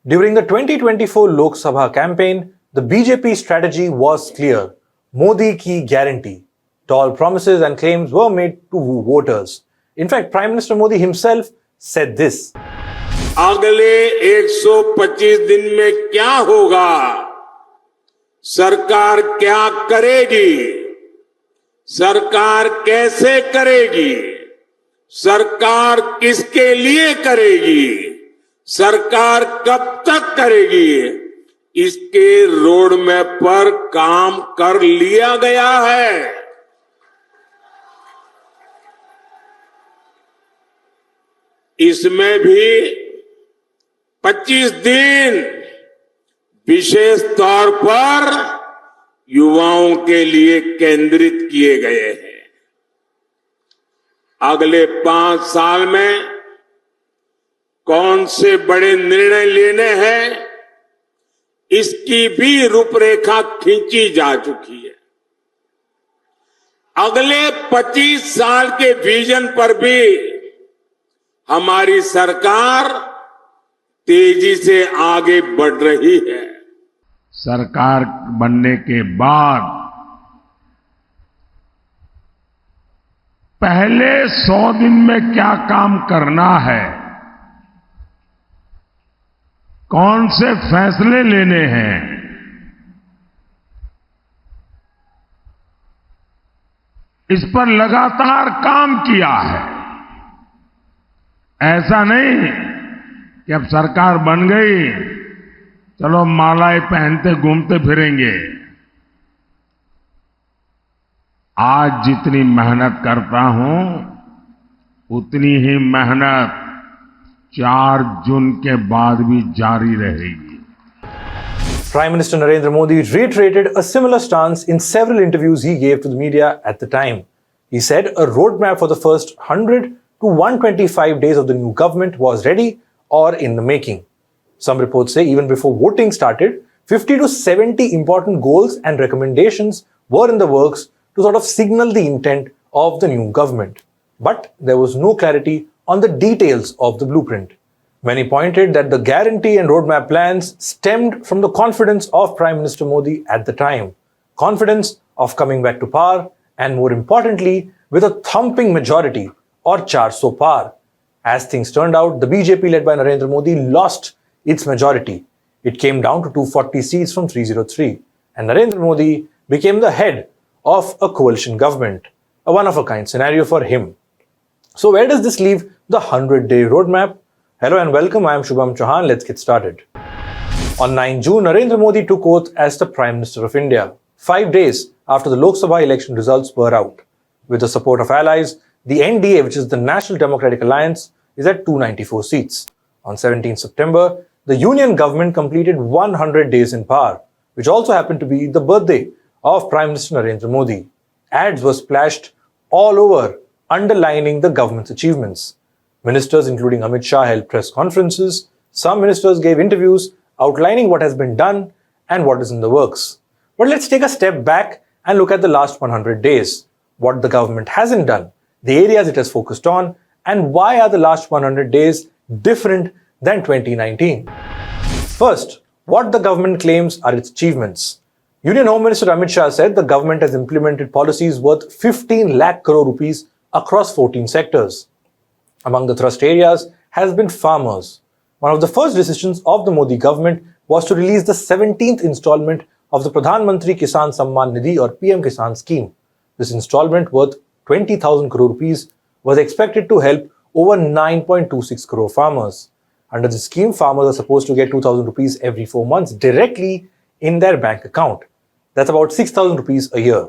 During the 2024 Lok Sabha campaign, the BJP strategy was clear. Modi ki guarantee. Tall promises and claims were made to woo voters. In fact, Prime Minister Modi himself said this. अगले 125 दिन में क्या होगा? सरकार क्या करेगी? सरकार कैसे करेगी? सरकार किसके लिए करेगी? सरकार कब तक करेगी? इसके रोड मैप पर काम कर लिया गया है। इसमें भी 25 दिन विशेष तौर पर युवाओं के लिए केंद्रित किए गए हैं। अगले 5 साल में कौन से बड़े निर्णय लेने हैं, इसकी भी रूपरेखा खींची जा चुकी है। अगले 25 साल के विजन पर भी हमारी सरकार तेजी से आगे बढ़ रही है। सरकार बनने के बाद पहले 100 दिन में क्या काम करना है, कौन से फैसले लेने हैं, इस पर लगातार काम किया है। ऐसा नहीं कि अब सरकार बन गई, चलो मालाएं पहनते घूमते फिरेंगे। आज जितनी मेहनत करता हूं, उतनी ही मेहनत 4 जून के बाद भी जारी रहेगी। Prime Minister Narendra Modi reiterated a similar stance in several interviews he gave to the media at the time. He said a roadmap for the first 100 to 125 days of the new government was ready or in the making. Some reports say even before voting started, 50 to 70 important goals and recommendations were in the works to sort of signal the intent of the new government. But there was no clarity on the details of the blueprint. Many pointed that the guarantee and roadmap plans stemmed from the confidence of Prime Minister Modi at the time. Confidence of coming back to power and, more importantly, with a thumping majority or 400 par. As things turned out, the BJP led by Narendra Modi lost its majority. It came down to 240 seats from 303, and Narendra Modi became the head of a coalition government, a one-of-a-kind scenario for him. So where does this leave the 100-day roadmap? Hello and welcome, I am Shubham Chauhan. Let's get started. On 9 June, Narendra Modi took oath as the Prime Minister of India, 5 days after the Lok Sabha election results were out. With the support of allies, the NDA, which is the National Democratic Alliance, is at 294 seats. On 17 September, the Union government completed 100 days in power, which also happened to be the birthday of Prime Minister Narendra Modi. Ads were splashed all over, underlining the government's achievements. Ministers including Amit Shah held press conferences. Some ministers gave interviews outlining what has been done and what is in the works. But let's take a step back and look at the last 100 days. What the government hasn't done, the areas it has focused on, and why are the last 100 days different than 2019? First, what the government claims are its achievements. Union Home Minister Amit Shah said the government has implemented policies worth 15 lakh crore rupees across 14 sectors. Among the thrust areas has been farmers. One of the first decisions of the Modi government was to release the 17th installment of the Pradhan Mantri Kisan Samman Nidhi or PM Kisan scheme. This installment worth 20,000 crore rupees was expected to help over 9.26 crore farmers. Under the scheme, farmers are supposed to get 2,000 rupees every 4 months directly in their bank account. That's about 6,000 rupees a year.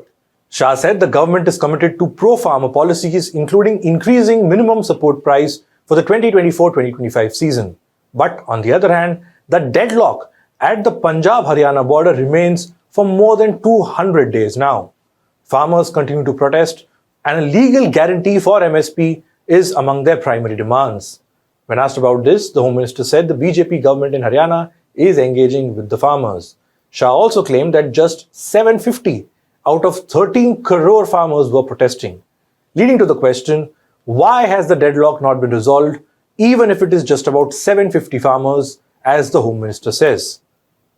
Shah said the government is committed to pro-farmer policies, including increasing minimum support price for the 2024-2025 season. But on the other hand, the deadlock at the Punjab-Haryana border remains for more than 200 days now. Farmers continue to protest, and a legal guarantee for MSP is among their primary demands. When asked about this, the Home Minister said the BJP government in Haryana is engaging with the farmers. Shah also claimed that just 750 out of 13 crore farmers were protesting, leading to the question, why has the deadlock not been resolved, even if it is just about 750 farmers as the Home Minister says.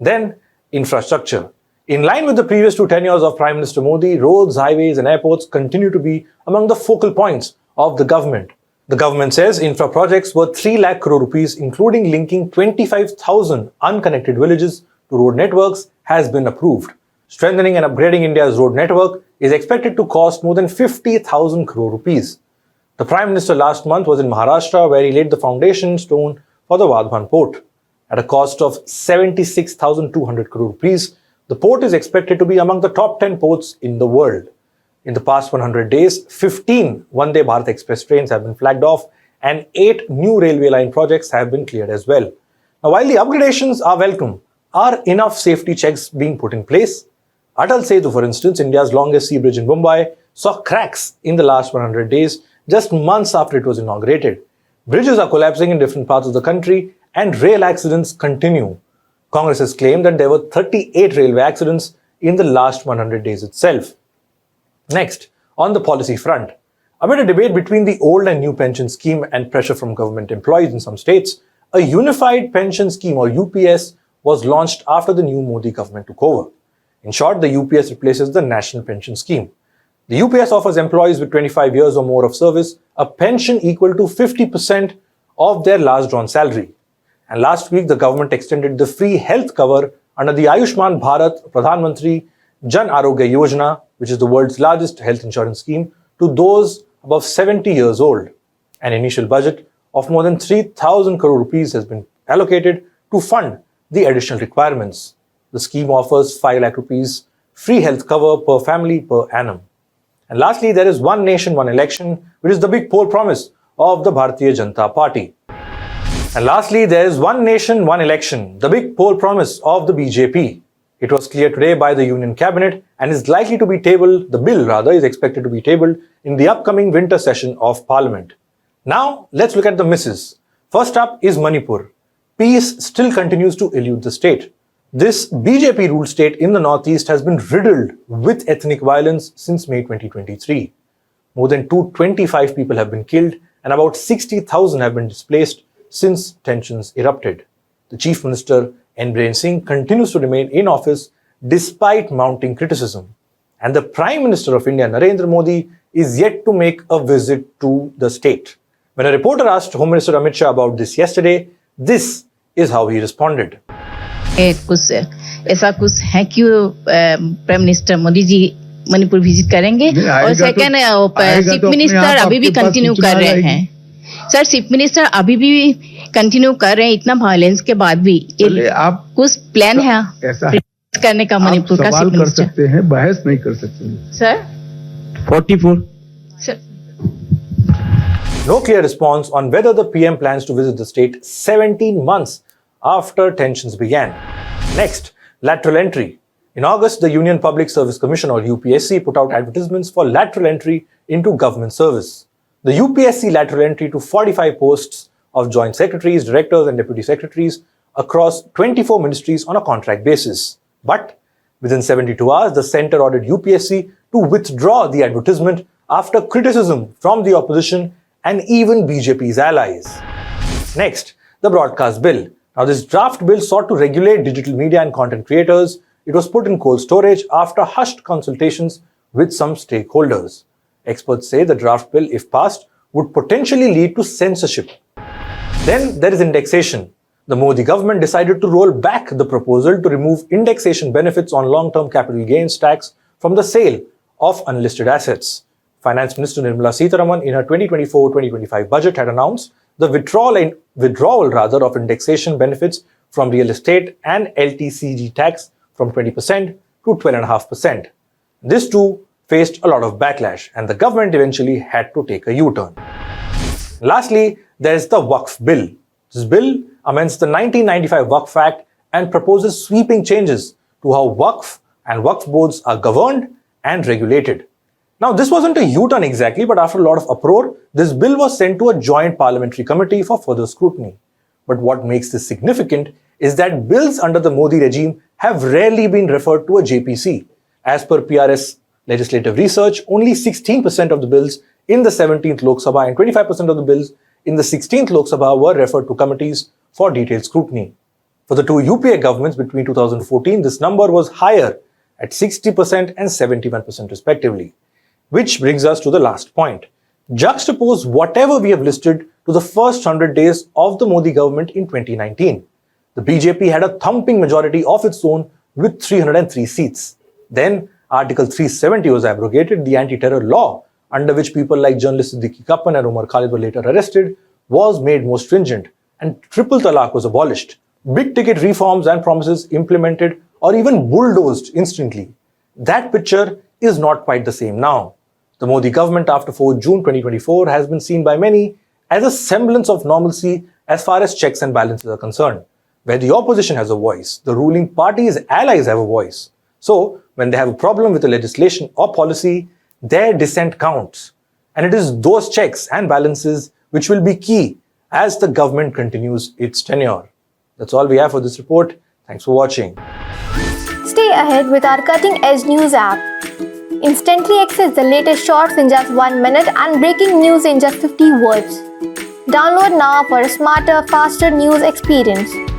Then, infrastructure. In line with the previous 2 tenures of Prime Minister Modi, roads, highways and airports continue to be among the focal points of the government. The government says infra projects worth 3 lakh crore rupees, including linking 25,000 unconnected villages to road networks, has been approved. Strengthening and upgrading India's road network is expected to cost more than 50,000 crore rupees. The Prime Minister last month was in Maharashtra, where he laid the foundation stone for the Vadhavan port. At a cost of 76,200 crore rupees, the port is expected to be among the top 10 ports in the world. In the past 100 days, 15 Vande Bharat Express trains have been flagged off and 8 new railway line projects have been cleared as well. Now, while the upgradations are welcome, are enough safety checks being put in place? Atal Setu, for instance, India's longest sea bridge in Mumbai, saw cracks in the last 100 days, just months after it was inaugurated. Bridges are collapsing in different parts of the country and rail accidents continue. Congress has claimed that there were 38 railway accidents in the last 100 days itself. Next, on the policy front, amid a debate between the old and new pension scheme and pressure from government employees in some states, a unified pension scheme or UPS was launched after the new Modi government took over. In short, the UPS replaces the National Pension Scheme. The UPS offers employees with 25 years or more of service a pension equal to 50% of their last drawn salary. And last week, the government extended the free health cover under the Ayushman Bharat Pradhan Mantri Jan Arogya Yojana, which is the world's largest health insurance scheme, to those above 70 years old. An initial budget of more than 3,000 crore rupees has been allocated to fund the additional requirements. The scheme offers 5 lakh rupees free health cover per family per annum. And lastly, there is One Nation, One Election, which is the big poll promise of the Bharatiya Janata Party. And lastly, there is One Nation, One Election, the big poll promise of the BJP. It was cleared today by the Union Cabinet and is likely to be tabled, the bill rather, is expected to be tabled in the upcoming winter session of Parliament. Now, let's look at the misses. First up is Manipur. Peace still continues to elude the state. This BJP-ruled state in the northeast has been riddled with ethnic violence since May 2023. More than 225 people have been killed and about 60,000 have been displaced since tensions erupted. The Chief Minister, N. Biren Singh, continues to remain in office despite mounting criticism. And the Prime Minister of India, Narendra Modi, is yet to make a visit to the state. When a reporter asked Home Minister Amit Shah about this yesterday, this is how he responded. कुछ ऐसा कुछ है कि prime minister Modi ji Manipur visit करेंगे और second chief minister अभी भी continue कर रहे हैं सर चीफ मिनिस्टर अभी भी कंटिन्यू कर रहे हैं इतना वायलेंस के बाद भी आप कुछ प्लान है ऐसा करने का मणिपुर का चीफ मिनिस्टर कर सकते हैं बहस नहीं कर सकते sir 44 sir No clear response on whether the PM plans to visit the state 17 months after tensions began. Next, lateral entry. In August, the Union Public Service Commission or UPSC put out advertisements for lateral entry into government service. The UPSC lateral entry to 45 posts of joint secretaries, directors and deputy secretaries across 24 ministries on a contract basis. But within 72 hours, the centre ordered UPSC to withdraw the advertisement after criticism from the opposition and even BJP's allies. Next, the broadcast bill. Now, this draft bill sought to regulate digital media and content creators. It was put in cold storage after hushed consultations with some stakeholders. Experts say the draft bill, if passed, would potentially lead to censorship. Then there is indexation. The Modi government decided to roll back the proposal to remove indexation benefits on long-term capital gains tax from the sale of unlisted assets. Finance Minister Nirmala Sitharaman in her 2024-2025 budget had announced the withdrawal of indexation benefits from real estate and LTCG tax from 20% to 12.5%. This too faced a lot of backlash and the government eventually had to take a U-turn. Lastly, there is the Waqf Bill. This bill amends the 1995 Waqf Act and proposes sweeping changes to how Waqf and Waqf boards are governed and regulated. Now, this wasn't a U-turn exactly, but after a lot of uproar, this bill was sent to a joint parliamentary committee for further scrutiny. But what makes this significant is that bills under the Modi regime have rarely been referred to a JPC. As per PRS legislative research, only 16% of the bills in the 17th Lok Sabha and 25% of the bills in the 16th Lok Sabha were referred to committees for detailed scrutiny. For the two UPA governments between 2014, this number was higher at 60% and 71% respectively. Which brings us to the last point. Juxtapose whatever we have listed to the first 100 days of the Modi government in 2019. The BJP had a thumping majority of its own with 303 seats. Then Article 370 was abrogated, the anti-terror law, under which people like journalist Siddiqui Kappan and Umar Khalid were later arrested, was made more stringent, and triple talaq was abolished. Big ticket reforms and promises implemented or even bulldozed instantly. That picture is not quite the same now. The Modi government after 4 June 2024 has been seen by many as a semblance of normalcy as far as checks and balances are concerned. Where the opposition has a voice, the ruling party's allies have a voice. So, when they have a problem with a legislation or policy, their dissent counts. And it is those checks and balances which will be key as the government continues its tenure. That's all we have for this report. Thanks for watching. Stay ahead with our cutting-edge news app. Instantly access the latest shorts in just 1 minute and breaking news in just 50 words. Download now for a smarter, faster news experience.